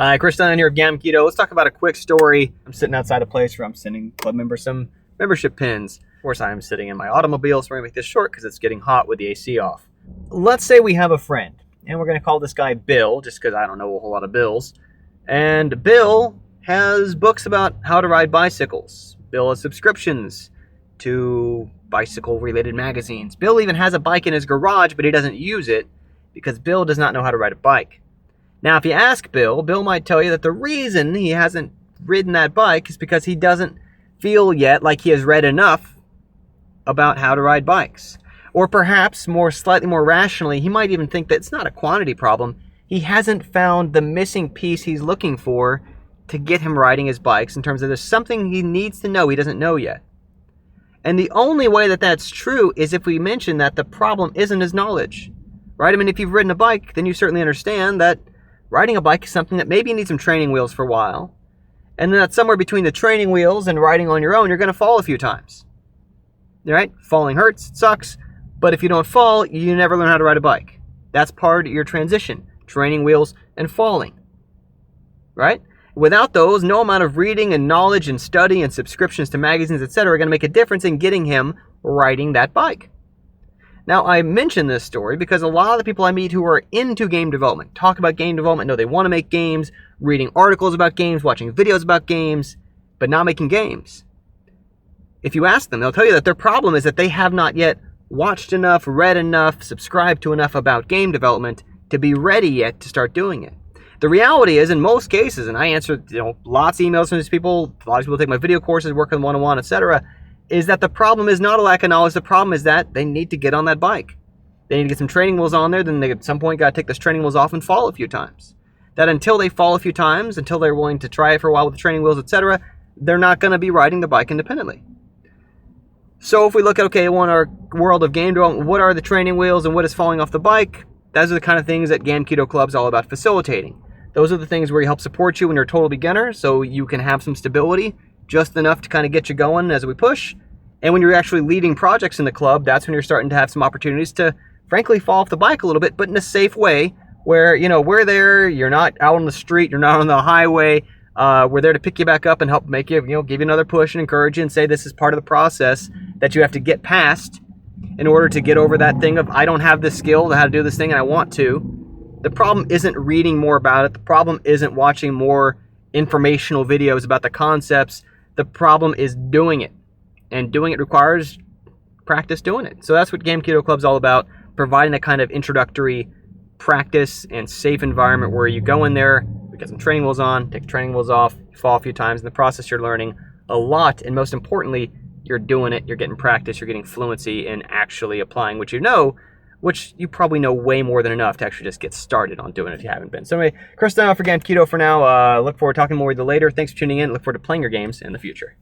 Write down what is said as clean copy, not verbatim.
Hi, Chris Dunn here of GameDev. Let's talk about a quick story. I'm sitting outside a place where I'm sending club members some membership pins. Of course, I'm sitting in my automobile, so we're going to make this short because it's getting hot with the AC off. Let's say we have a friend, and we're going to call this guy Bill, just because I don't know a whole lot of Bills. And Bill has books about how to ride bicycles. Bill has subscriptions to bicycle-related magazines. Bill even has a bike in his garage, but he doesn't use it because Bill does not know how to ride a bike. Now, if you ask Bill, Bill might tell you that the reason he hasn't ridden that bike is because he doesn't feel yet like he has read enough about how to ride bikes. Or perhaps, slightly more rationally, he might even think that it's not a quantity problem. He hasn't found the missing piece he's looking for to get him riding his bikes in terms of there's something he needs to know he doesn't know yet. And the only way that that's true is if we mention that the problem isn't his knowledge. Right? I mean, if you've ridden a bike, then you certainly understand that riding a bike is something that maybe you need some training wheels for a while. And then that somewhere between the training wheels and riding on your own, you're going to fall a few times. Right? Falling hurts, it sucks. But if you don't fall, you never learn how to ride a bike. That's part of your transition. Training wheels and falling. Right? Without those, no amount of reading and knowledge and study and subscriptions to magazines, etc. are going to make a difference in getting him riding that bike. Now, I mention this story because a lot of the people I meet who are into game development, talk about game development, know they want to make games, reading articles about games, watching videos about games, but not making games. If you ask them, they'll tell you that their problem is that they have not yet watched enough, read enough, subscribed to enough about game development to be ready yet to start doing it. The reality is, in most cases, and I answer lots of emails from these people, a lot of people take my video courses, work on one-on-one, etc., is that the problem is not a lack of knowledge. The problem is that they need to get on that bike. They need to get some training wheels on there. Then they at some point got to take those training wheels off and fall a few times. That until they fall a few times, until they're willing to try it for a while with the training wheels, etc., they're not going to be riding the bike independently. So if we look at, in our world of game development, what are the training wheels and what is falling off the bike? Those are the kind of things that GameDev Club is all about facilitating. Those are the things where we help support you when you're a total beginner so you can have some stability, just enough to kind of get you going as we push. And when you're actually leading projects in the club, that's when you're starting to have some opportunities to, frankly, fall off the bike a little bit, but in a safe way where, we're there, you're not out on the street, you're not on the highway. We're there to pick you back up and help make you, give you another push and encourage you and say this is part of the process that you have to get past in order to get over that thing of, I don't have this skill to how to do this thing and I want to. The problem isn't reading more about it. The problem isn't watching more informational videos about the concepts. The problem is doing it. And doing it requires practice doing it. So that's what GameDev Club is all about, providing a kind of introductory practice and safe environment where you go in there, we get some training wheels on, take the training wheels off, fall a few times. In the process, you're learning a lot. And most importantly, you're doing it, you're getting practice, you're getting fluency in actually applying what you know, which you probably know way more than enough to actually just get started on doing it if you haven't been. So anyway, Chris Dunn for GameDev for now. Look forward to talking more with you later. Thanks for tuning in. Look forward to playing your games in the future.